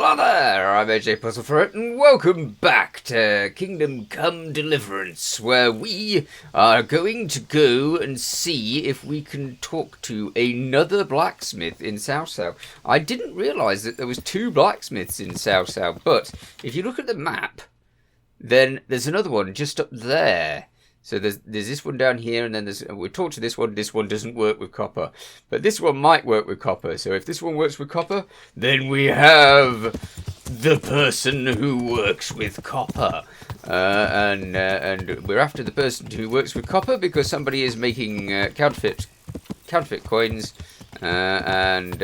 Hello there, I'm AJ PuzzleFerret, and welcome back to Kingdom Come Deliverance, where we are going to go and see if we can talk to another blacksmith in Sasau. I didn't realise that there was two blacksmiths in Sasau, but if you look at the map, then there's another one just up there. So there's this one down here, and then we'll talk to this one. This one doesn't work with copper, but this one might work with copper. So if this one works with copper, then we have the person who works with copper, and we're after the person who works with copper because somebody is making counterfeit coins, and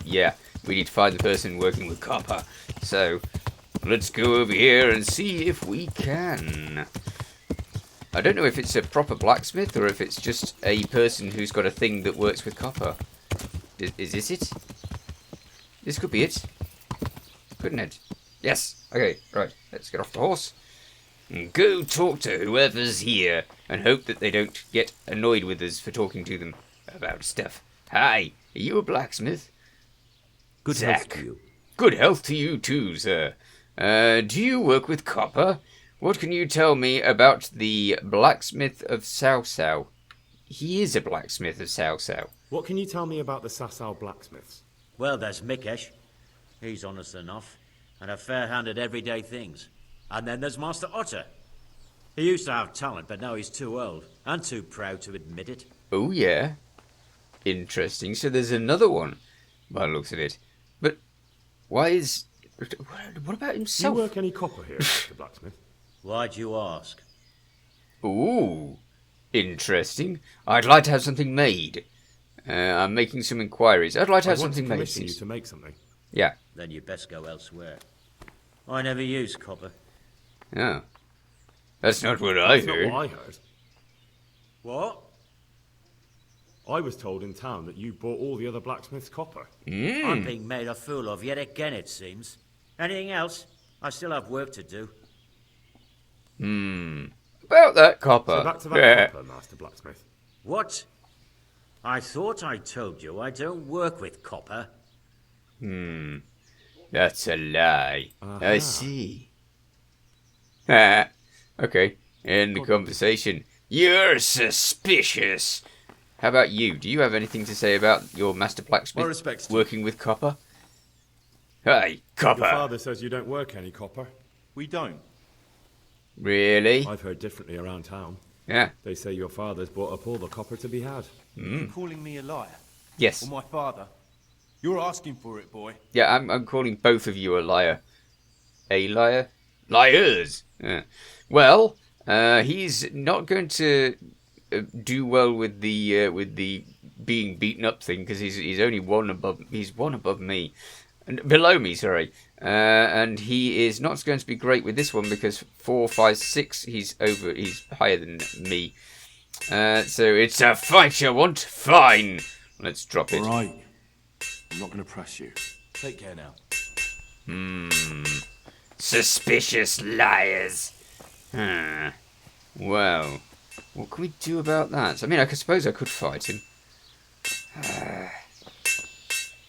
yeah, we need to find the person working with copper. So let's go over here and see if we can. I don't know if it's a proper blacksmith or if it's just a person who's got a thing that works with copper. Is this it? This could be it. Couldn't it? Yes. Okay, right. Let's get off the horse and go talk to whoever's here and hope that they don't get annoyed with us for talking to them about stuff. Hi, are you a blacksmith? Good Zach. health to you. Good health to you too, sir. Do you work with copper? What can you tell me about the blacksmith of Sasau? He is a blacksmith of Sasau. What can you tell me about the Sasau blacksmiths? Well, there's Mikesh. He's honest enough, and a fair-hand at everyday things. And then there's Master Otter. He used to have talent, but now he's too old, and too proud to admit it. Oh, yeah. Interesting. So there's another one, by the looks of it. But why is... What about himself? Do you work any copper here, Mr. Blacksmith? Why'd you ask? Ooh, interesting. I'd like to have something made. I'm making some inquiries. I'd like to have something made. I want to commission you to make something. Yeah. Then you'd best go elsewhere. I never use copper. Oh. That's not what I That's heard. not what I heard. What? I was told in town that you bought all the other blacksmiths' copper. I'm being made a fool of yet again, it seems. Anything else? I still have work to do. About that copper. So back to that copper, Master Blacksmith. What? I thought I told you I don't work with copper. That's a lie. Uh-huh. I see. Okay. End the conversation. You're suspicious. How about you? Do you have anything to say about your master blacksmith My respects to working with copper? Hey, copper. Your father says you don't work any copper. We don't. Really? I've heard differently around town. Yeah. They say your father's bought up all the copper to be had. You're calling me a liar? Yes. Or my father? You're asking for it, boy. Yeah, I'm calling both of you a liar. A liar? Liars! Yeah. Well, he's not going to do well with the being beaten up thing because he's only one above me. And below me, sorry. And he is not going to be great with this one because 4, 5, 6, he's higher than me. So it's a fight you want? Fine. Let's drop it. All right. I'm not going to press you. Take care now. Suspicious liars. Well, what can we do about that? I mean, I suppose I could fight him.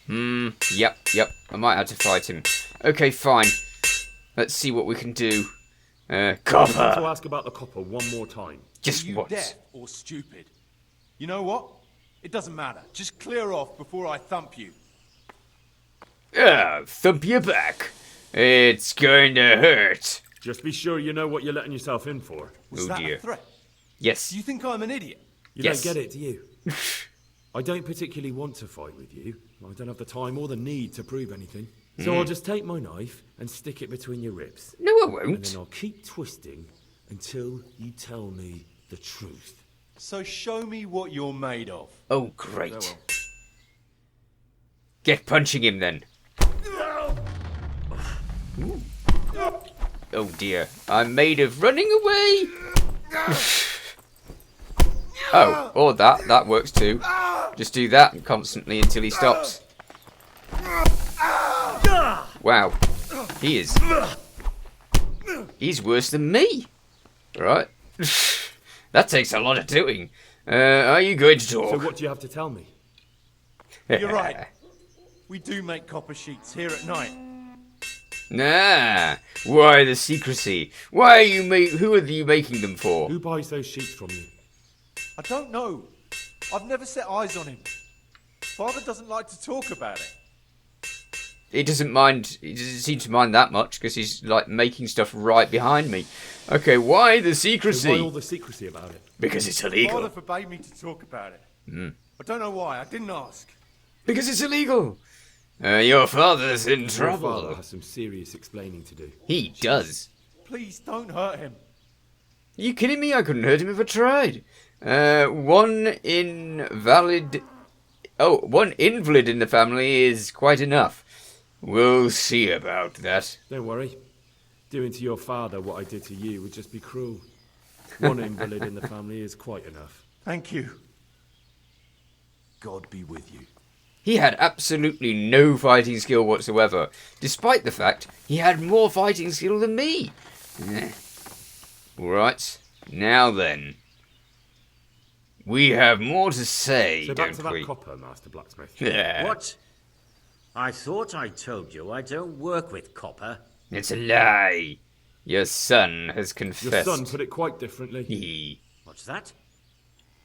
Yep. I might have to fight him. Okay, fine. Let's see what we can do. I want Copper. to ask about the copper one more time. Just Are you what? deaf or stupid? You know what? It doesn't matter. Just clear off before I thump you. Thump your back. It's going to hurt. Just be sure you know what you're letting yourself in for. Was Oh, that dear. a threat? Yes. Do you think I'm an idiot? You Yes. don't get it, do you? I don't particularly want to fight with you. I don't have the time or the need to prove anything. So I'll just take my knife and stick it between your ribs. No, I And won't. then I'll keep twisting until you tell me the truth. So show me what you're made of. Oh, great. Farewell. Get punching him then. Oh dear. I'm made of running away. Oh, or that works too. Just do that constantly until he stops. Wow. He's worse than me. Right. That takes a lot of doing. Are you going to talk? So what do you have to tell me? You're right. We do make copper sheets here at night. Ah, why the secrecy? Why are you who are you making them for? Who buys those sheets from you? I don't know. I've never set eyes on him. Father doesn't like to talk about it. He doesn't seem to mind that much because he's like making stuff right behind me. Okay, why the secrecy? So why all the secrecy about it? Because it's illegal. Father forbade me to talk about it. I don't know why. I didn't ask. Because it's illegal. Your father's in Your trouble. father has some serious explaining to do. He does. Please don't hurt him. Are you kidding me? I couldn't hurt him if I tried. One invalid in the family is quite enough. We'll see about that. Don't worry. Doing to your father what I did to you would just be cruel. One invalid in the family is quite enough. Thank you. God be with you. He had absolutely no fighting skill whatsoever, despite the fact he had more fighting skill than me. Right, now then. We have more to say, So back to don't we? that copper, Master Blacksmith. Yeah. What? I thought I told you I don't work with copper. It's a lie. Your son has Your confessed. son put it quite differently. He... What's that?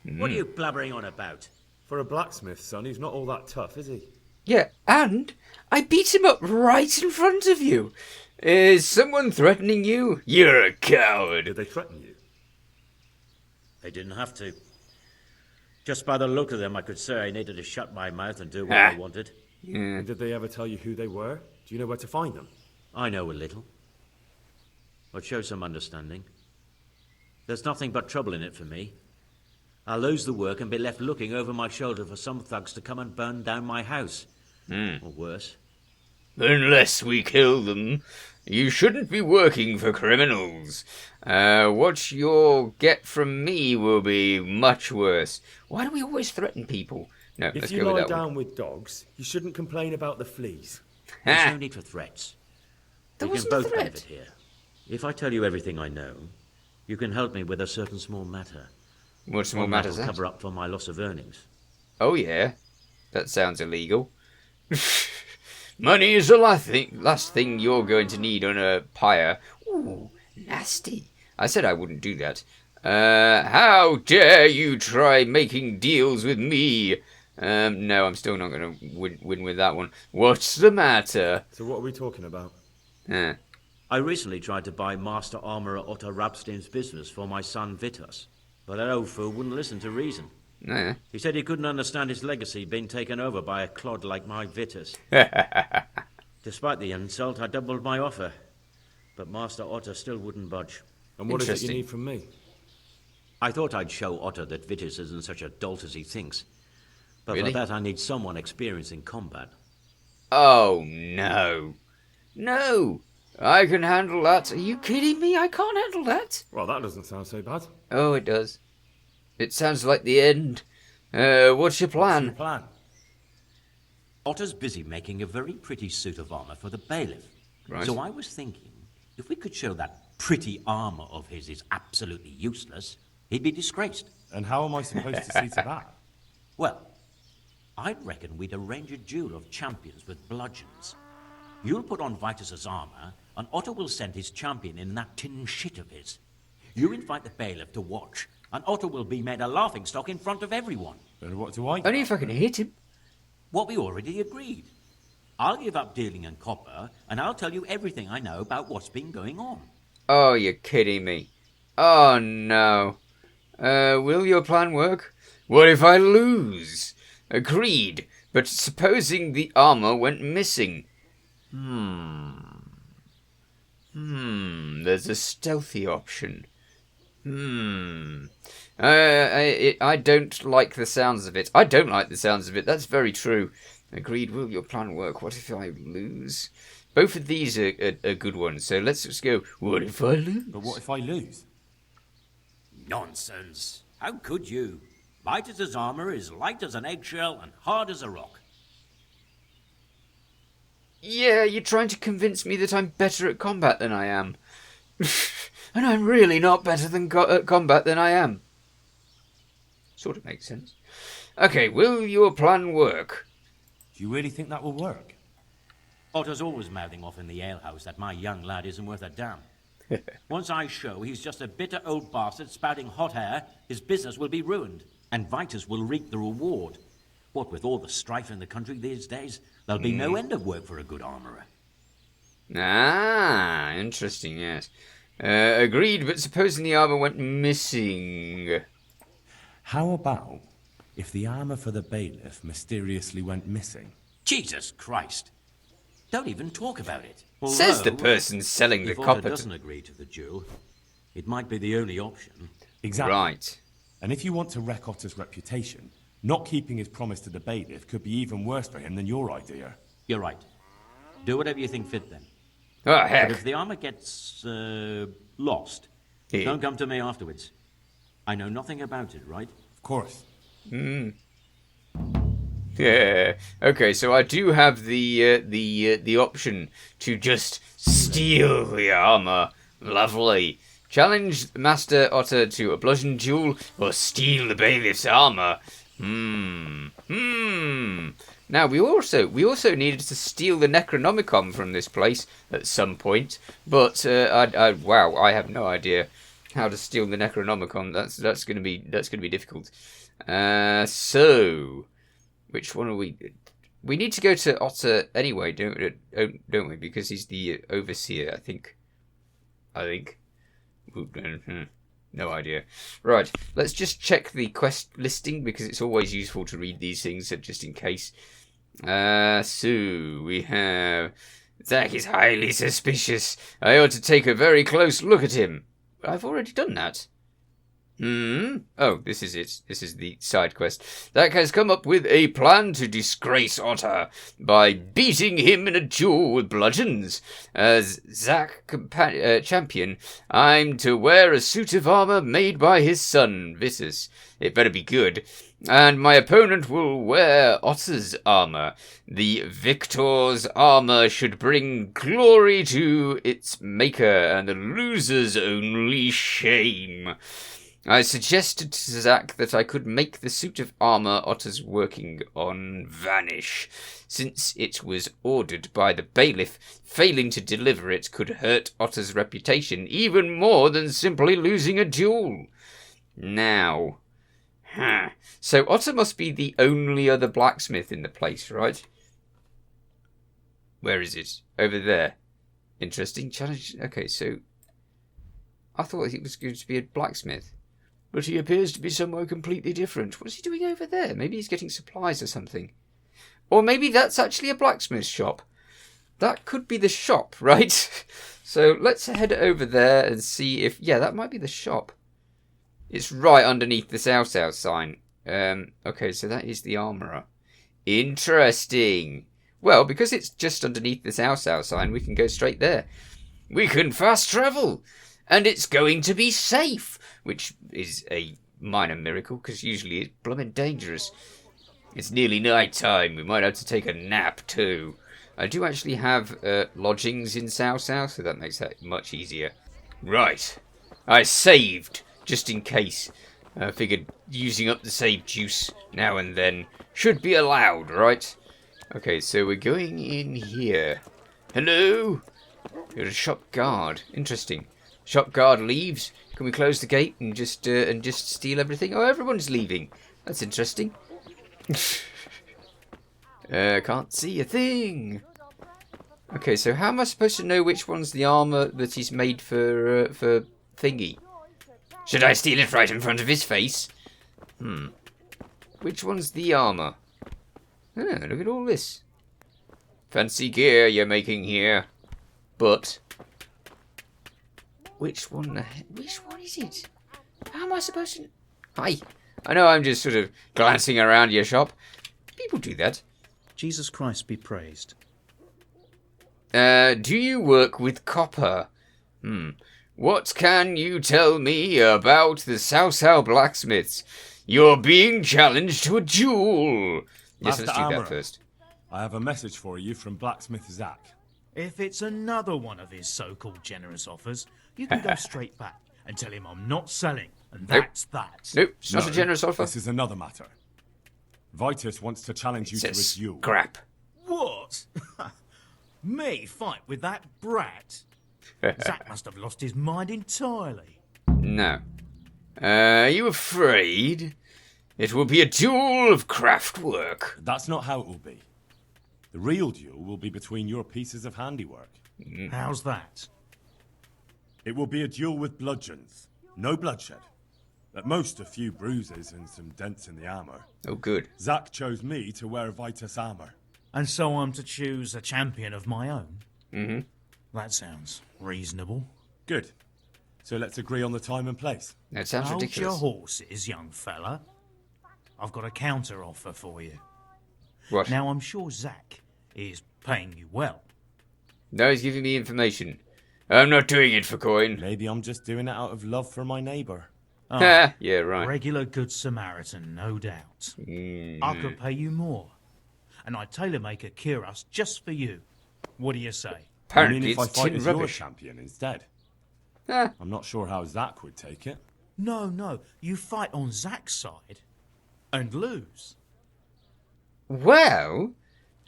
What are you blabbering on about? For a blacksmith, son, he's not all that tough, is he? Yeah, and I beat him up right in front of you. Is someone threatening you? You're a coward. Did they threaten you? They didn't have to. Just by the look of them, I could say I needed to shut my mouth and do what Ah. I wanted. And did they ever tell you who they were? Do you know where to find them? I know a little. I'd show some understanding. There's nothing but trouble in it for me. I'll lose the work and be left looking over my shoulder for some thugs to come and burn down my house. Or worse. Unless we kill them, you shouldn't be working for criminals. What you'll get from me will be much worse. Why do we always threaten people? No, If let's you go with lie that one. down with dogs, you shouldn't complain about the fleas. There's Ha! no need for threats. There We can wasn't a both threat. benefit here. If I tell you everything I know, you can help me with a certain small matter. What small One matters that'll that? cover up for my loss of earnings. Oh yeah, that sounds illegal. Money is the last thing you're going to need on a pyre. Ooh, nasty. I said I wouldn't do that. How dare you try making deals with me? No, I'm still not going to win with that one. What's the matter? So what are we talking about? I recently tried to buy Master Armourer Otto Rabstein's business for my son Vitus, but that old fool wouldn't listen to reason. Nah. He said he couldn't understand his legacy being taken over by a clod like my Vitus. Despite the insult, I doubled my offer, but Master Otto still wouldn't budge. And what is it you Interesting. need from me? I thought I'd show Otto that Vitus isn't such a dolt as he thinks, but Really? for that I need someone experienced in combat. Oh no. No. I can handle that. Are you kidding me? I can't handle that. Well, that doesn't sound so bad. Oh, it does. It sounds like the end. What's your plan? Plan. Otto's busy making a very pretty suit of armor for the bailiff. Right. So I was thinking, if we could show that pretty armor of his is absolutely useless, he'd be disgraced. And how am I supposed to see to that? Well, I'd reckon we'd arrange a duel of champions with bludgeons. You'll put on Vitus's armor, and Otto will send his champion in that tin shit of his. You invite the bailiff to watch, and Otto will be made a laughingstock in front of everyone. And what do I Only if I can hit him. What we already agreed. I'll give up dealing in copper, and I'll tell you everything I know about what's been going on. Oh, you're kidding me. Oh, no. Will your plan work? What if I lose? Agreed, but supposing the armor went missing. There's a stealthy option. I don't like the sounds of it. I don't like the sounds of it. That's very true. Agreed. Will your plan work? What if I lose? Both of these are good ones. So let's just go. What if I lose? But what if I lose? Nonsense. How could you? Vitus's armor is light as an eggshell and hard as a rock. Yeah, you're trying to convince me that I'm better at combat than I am. And I'm really not better at combat than I am. Sort of makes sense. Okay, will your plan work? Do you really think that will work? Otter's always mouthing off in the alehouse that my young lad isn't worth a damn. Once I show he's just a bitter old bastard spouting hot air, his business will be ruined, and Vitus will reap the reward. What with all the strife in the country these days, there'll be no end of work for a good armourer. Ah, interesting, yes. Agreed, but supposing the armour went missing? How about if the armour for the bailiff mysteriously went missing? Jesus Christ! Don't even talk about it. Says the Although, person selling the if Otter copper. doesn't agree to the duel, it might be the only option. Exactly. Right. And if you want to wreck Otter's reputation, not keeping his promise to the bailiff could be even worse for him than your idea. You're right. Do whatever you think fit then. Oh, But heck. if the armor gets lost, Yeah. don't come to me afterwards. I know nothing about it, right? Of course. Yeah. Okay, so I do have the option to just steal the armor. Lovely. Challenge Master Otter to a bludgeon duel or steal the bailiff's armor. Now we also needed to steal the Necronomicon from this place at some point, but wow, I have no idea how to steal the Necronomicon. That's gonna be difficult. So which one are we? We need to go to Otter anyway, don't we? Because he's the overseer, I think. No idea. Right, let's just check the quest listing because it's always useful to read these things just in case. So we have Zack is highly suspicious. I ought to take a very close look at him. I've already done that. Oh, this is it. This is the side quest. Zack has come up with a plan to disgrace Otter by beating him in a duel with bludgeons. As Zack champion, I'm to wear a suit of armor made by his son, Vitus. It better be good. And my opponent will wear Otter's armor. The victor's armor should bring glory to its maker, and the loser's only shame. I suggested to Zack that I could make the suit of armor Otter's working on vanish, since it was ordered by the bailiff. Failing to deliver it could hurt Otter's reputation even more than simply losing a duel. Now, so Otter must be the only other blacksmith in the place, right? Where is it? Over there. Interesting challenge. Okay, so I thought he was going to be a blacksmith. But he appears to be somewhere completely different. What's he doing over there? Maybe he's getting supplies or something. Or maybe that's actually a blacksmith shop. That could be the shop, right? So let's head over there and see if... Yeah, that might be the shop. It's right underneath the Sasau sign. Okay, so that is the armourer. Interesting. Well, because it's just underneath the Sasau sign, we can go straight there. We can fast travel! And it's going to be safe! Which is a minor miracle, because usually it's blooming dangerous. It's nearly night time. We might have to take a nap, too. I do actually have lodgings in Sasau, so that makes that much easier. Right. I saved, just in case. I figured using up the save juice now and then should be allowed, right? Okay, so we're going in here. Hello? You're a shop guard. Interesting. Shop guard leaves. Can we close the gate and just steal everything? Oh, everyone's leaving. That's interesting. Can't see a thing. Okay, so how am I supposed to know which one's the armor that he's made for thingy? Should I steal it right in front of his face? Which one's the armor? Oh, look at all this. Fancy gear you're making here. But which one is it? How am I supposed to... Hi. I know I'm just sort of glancing around your shop. People do that. Jesus Christ be praised. Do you work with copper? What can you tell me about the Sasau blacksmiths? You're being challenged to a duel. Yes, Master let's do Armourer, that first. I have a message for you from Blacksmith Zack. If it's another one of his so-called generous offers, you can go straight back and tell him I'm not selling, and Nope. that's that. Nope, it's not a generous offer. This is another matter. Vitus wants to challenge you to a Says duel. crap. What? Me fight with that brat? Zack must have lost his mind entirely. No. Are you afraid? It will be a duel of craft work. That's not how it will be. The real duel will be between your pieces of handiwork. How's that? It will be a duel with bludgeons. No bloodshed. At most, a few bruises and some dents in the armor. Oh, good. Zack chose me to wear Vitus armor. And so I'm to choose a champion of my own? Mm-hmm. That sounds reasonable. Good. So let's agree on the time and place. That sounds Hold ridiculous. your horses, young fella. I've got a counter offer for you. What? Now, I'm sure Zack is paying you well. No, he's giving me information. I'm not doing it for coin. Maybe I'm just doing it out of love for my neighbour. Yeah, right. Regular good Samaritan, no doubt. I could pay you more. And I'd tailor-make a cuirass just for you. What do you say? I Apparently mean, if I it's fight tin as your rubbish. champion instead. Ah, I'm not sure how Zack would take it. No, you fight on Zack's side and lose. well,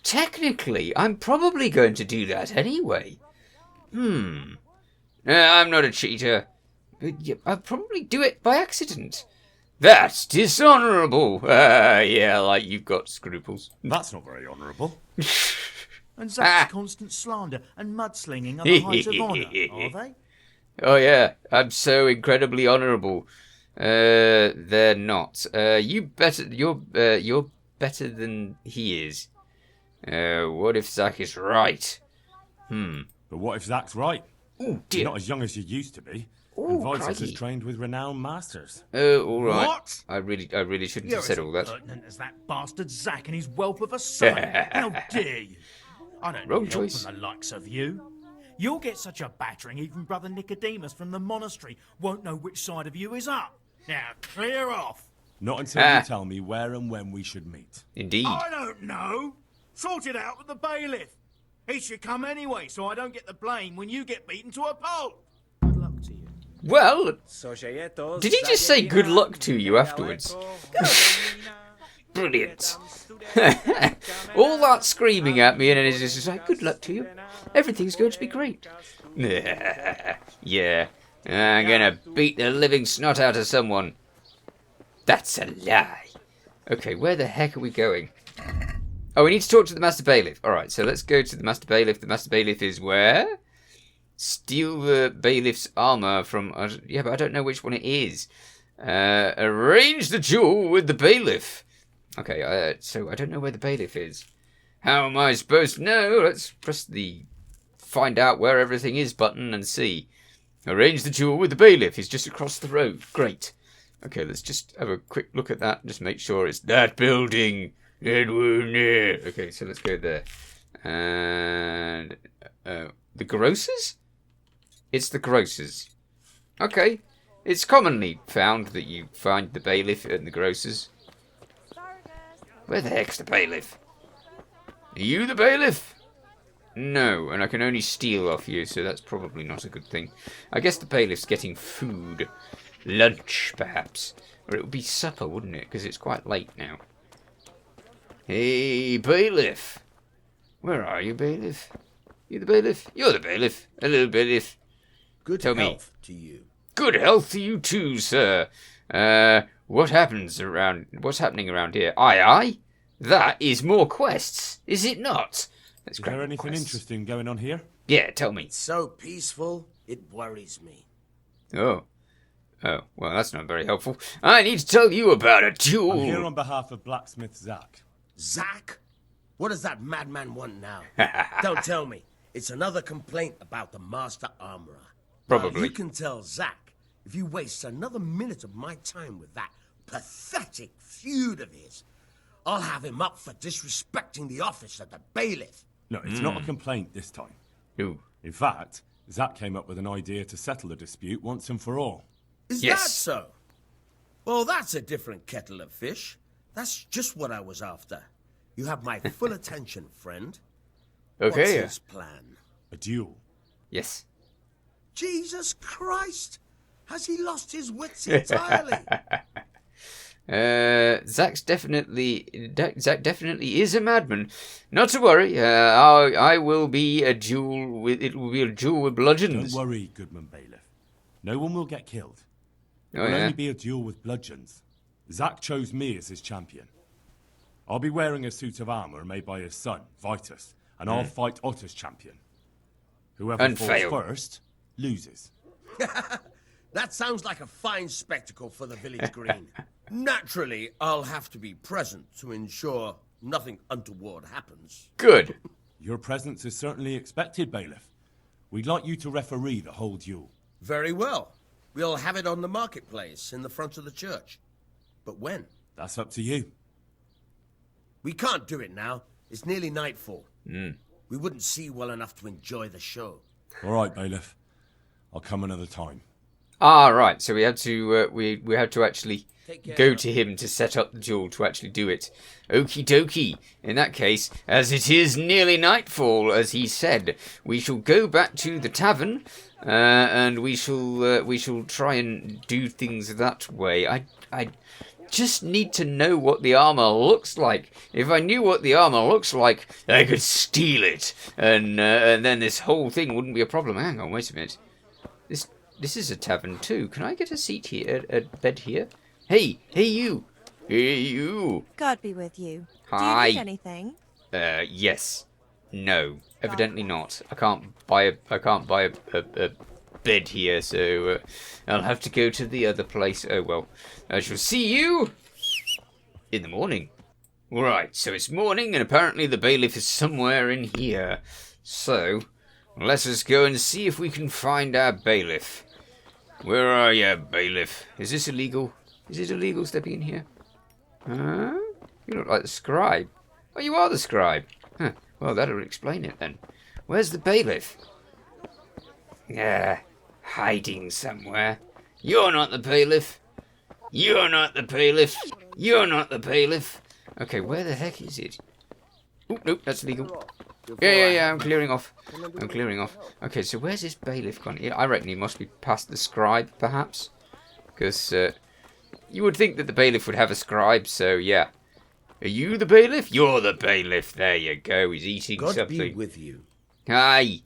technically, I'm probably going to do that anyway. I'm not a cheater. But yeah, I'll probably do it by accident. That's dishonourable. Yeah, like you've got scruples. That's not very honourable. And Zack's constant slander and mudslinging are the height of honour, are they? Oh yeah, I'm so incredibly honourable. They're not. You're better than he is. What if Zack is right? But what if Zack's right? Oh You're dear. not as young as you used to be. Ooh, And Vitus crikey. is trained with renowned masters. All right. What? I really shouldn't You're have said as all that. impertinent as that bastard Zack and his whelp of a son. How dare you? I don't Wrong need help choice. from the likes of you. You'll get such a battering even Brother Nicodemus from the monastery won't know which side of you is up. Now clear off. Not until you tell me where and when we should meet. Indeed. I don't know. Sort it out with the bailiff. He should come anyway, so I don't get the blame when you get beaten to a pulp. Good luck to you. Well, did he just say good luck to you afterwards? Brilliant. All that screaming at me, and then it's just like, good luck to you. Everything's going to be great. Yeah, I'm gonna beat the living snot out of someone. That's a lie. Okay, where the heck are we going? Oh, we need to talk to the Master Bailiff. Alright, so let's go to the Master Bailiff. The Master Bailiff is where? Steal the Bailiff's armor from... yeah, but I don't know which one it is. Arrange the duel with the Bailiff. Okay, so I don't know where the Bailiff is. How am I supposed to know? Let's press the find out where everything is button and see. Arrange the duel with the Bailiff. He's just across the road. Great. Okay, let's just have a quick look at that and just make sure it's that building. Okay, so let's go there. And the grocers? It's the grocers. Okay. It's commonly found that you find the bailiff and the grocers. Where the heck's the bailiff? Are you the bailiff? No, and I can only steal off you, so that's probably not a good thing. I guess the bailiff's getting food. Lunch, perhaps. Or it would be supper, wouldn't it? Because it's quite late now. Hey, bailiff. Where are you, bailiff? You the bailiff? You're the bailiff. Hello, bailiff. Good Tell me. health to you. Good health to you too, sir. What's happening around here? Aye. That is more quests, is it not? Let's Is grab there the anything quests. interesting going on here? Yeah, tell me. So peaceful, it worries me. Oh, well, that's not very helpful. I need to tell you about a duel. I'm here on behalf of Blacksmith Zack. Zack? What does that madman want now? Don't tell me. It's another complaint about the Master Armorer. Probably. Now, you can tell Zack if you waste another minute of my time with that pathetic feud of his, I'll have him up for disrespecting the office of the bailiff. No, it's not a complaint this time. Ooh. In fact, Zack came up with an idea to settle the dispute once and for all. Is Yes. that so? Well, that's a different kettle of fish. That's just what I was after. You have my full attention, friend. Okay. What's his plan? A duel. Yes. Jesus Christ! Has he lost his wits entirely? Zach definitely is a madman. Not to worry. I will be a duel with. It will be a duel with bludgeons. Don't worry, Goodman Bailiff. No one will get killed. It Oh, will yeah? only be a duel with bludgeons. Zach chose me as his champion. I'll be wearing a suit of armor made by his son, Vitus, and I'll fight Otter's champion. Whoever And falls fail. first loses. That sounds like a fine spectacle for the village green. Naturally, I'll have to be present to ensure nothing untoward happens. Good. Your presence is certainly expected, Bailiff. We'd like you to referee the whole duel. Very well. We'll have it on the marketplace in the front of the church. But when? That's up to you. We can't do it now. It's nearly nightfall. We wouldn't see well enough to enjoy the show. All right, Bailiff. I'll come another time. Right. So we have to we have to actually go to him to set up the duel to actually do it. Okie dokie. In that case, as it is nearly nightfall, as he said, we shall go back to the tavern, and we shall try and do things that way. I just need to know what the armor looks like. If I knew what the armor looks like, I could steal it, and then this whole thing wouldn't be a problem. Hang on, wait a minute. This is a tavern too. Can I get a seat here, a bed here? Hey you. God be with you. Hi. Do you need anything? Yes. No. Evidently not. I can't buy a bed here, so I'll have to go to the other place. Oh well. I shall see you in the morning. Right, so it's morning and apparently the bailiff is somewhere in here. So, let us go and see if we can find our bailiff. Where are you, bailiff? Is this illegal? Is it illegal stepping in here? Huh? You look like the scribe. Oh, you are the scribe. Huh. Well, that'll explain it then. Where's the bailiff? Hiding somewhere. You're not the bailiff. You're not the bailiff. You're not the bailiff. Okay, where the heck is it? Oh, nope, that's illegal. Yeah, I'm clearing off. Okay, so where's this bailiff gone? I reckon he must be past the scribe, perhaps. Because you would think that the bailiff would have a scribe, so yeah. Are you the bailiff? You're the bailiff. There you go. He's eating God something. be with you. Hi.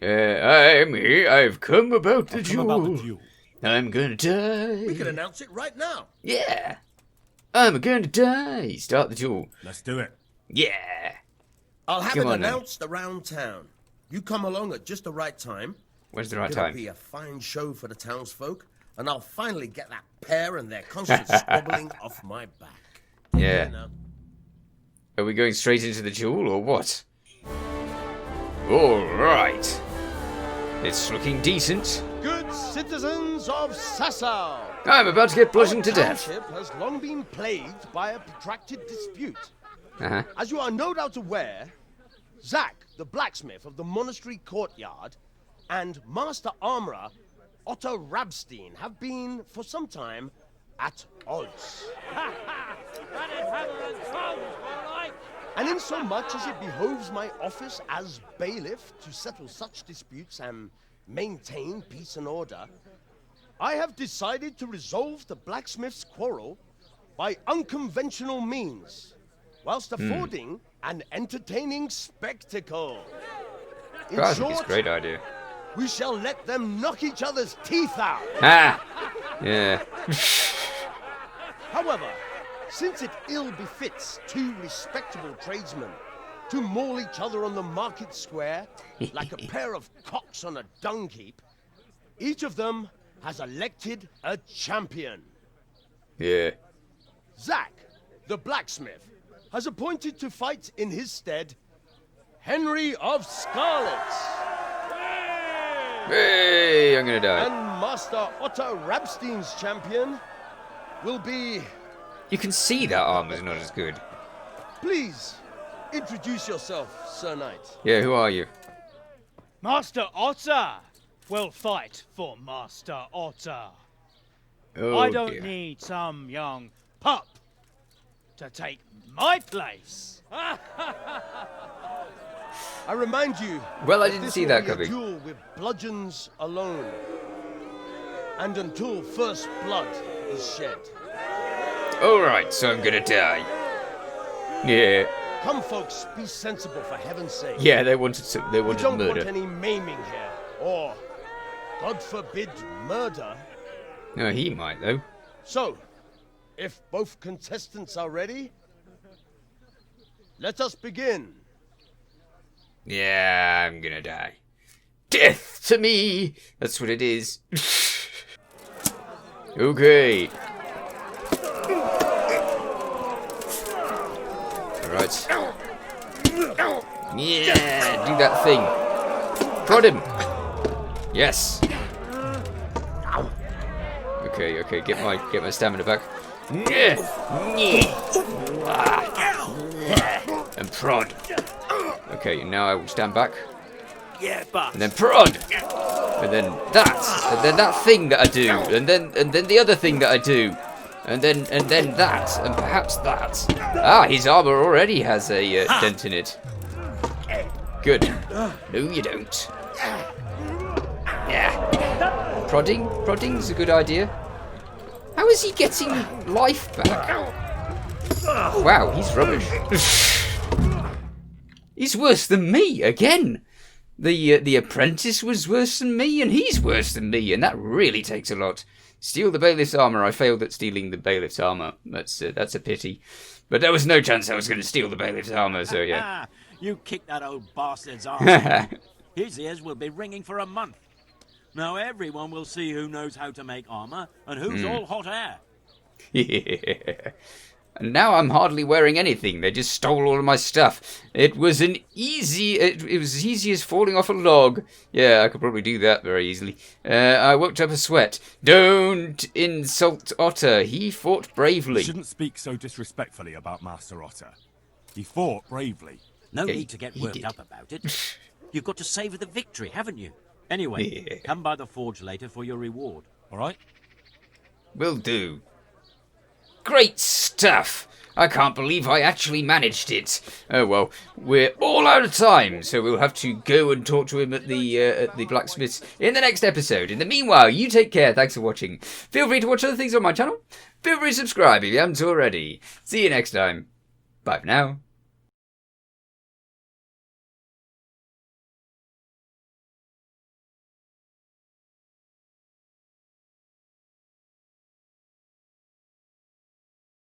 I'm here. I've come about the duel. Come about the duel. I'm gonna die. We can announce it right now. Yeah. I'm gonna die. Start the duel. Let's do it. Yeah. I'll have Come it on, then. announced around town. You come along at just the right time. When's the right It'll time? be a fine show for the townsfolk, and I'll finally get that pair and their constant squabbling off my back. Yeah. Now. Are we going straight into the duel or what? All right. It's looking decent. Good citizens of Sasau, I'm about to get bludgeoned to our death. township has long been plagued by a protracted dispute. Uh-huh. As you are no doubt aware, Zach, the blacksmith of the monastery courtyard, and Master Armourer Otto Rabstein have been, for some time, at odds. And in so much as it behoves my office as bailiff to settle such disputes and maintain peace and order, I have decided to resolve the blacksmith's quarrel by unconventional means, whilst affording an entertaining spectacle. In I think it's a short, great idea. we shall let them knock each other's teeth out. Ah! Yeah. However, since it ill befits two respectable tradesmen to maul each other on the market square like a pair of cocks on a dung heap, each of them has elected a champion. Yeah. Zach, the blacksmith, has appointed to fight in his stead Henry of Scarlet. Hey, I'm gonna die. And Master Otto Rabstein's champion will be... You can see that armor's not as good. Please, introduce yourself, Sir Knight. Yeah, who are you? Master Otter will fight for Master Otter. Oh, I don't dear. need some young pup to take my place. I remind you. Well, I that didn't this see will that be a coming. duel with bludgeons alone, and until first blood is shed. Alright, so I'm gonna die. Yeah. Come, folks, be sensible for heaven's sake. Yeah, they wanted We murder. don't want any maiming here, or, God forbid, murder. No, he might, though. So, if both contestants are ready, let us begin. Yeah, I'm gonna die. Death to me! That's what it is. Okay. Alright. Yeah, do that thing. Prod him. Yes. Okay, get my stamina back. And prod. Okay, now I will stand back. Yeah, boss. And then prod. And then that. And then that thing that I do. And then the other thing that I do. And then that. And perhaps that. Ah, his armor already has a dent in it. Good. No, you don't. Yeah. Prodding's a good idea. How is he getting life back? Wow, he's rubbish. He's worse than me again. The apprentice was worse than me, and he's worse than me, and that really takes a lot. Steal the bailiff's armor. I failed at stealing the bailiff's armor. That's a pity. But there was no chance I was going to steal the bailiff's armor, so yeah. You kicked that old bastard's ass. His ears will be ringing for a month. Now everyone will see who knows how to make armor and who's all hot air. Yeah. And now I'm hardly wearing anything. They just stole all of my stuff. It was it was as easy as falling off a log. Yeah, I could probably do that very easily. I worked up a sweat. Don't insult Otter. He fought bravely. You shouldn't speak so disrespectfully about Master Otter. He fought bravely. No need to get worked up about it. You've got to savour the victory, haven't you? Anyway, come by the forge later for your reward. All right? Will do. Great stuff! I can't believe I actually managed it. Oh well, we're all out of time, so we'll have to go and talk to him at the blacksmiths in the next episode. In the meanwhile, you take care. Thanks for watching. Feel free to watch other things on my channel. Feel free to subscribe if you haven't already. See you next time. Bye for now.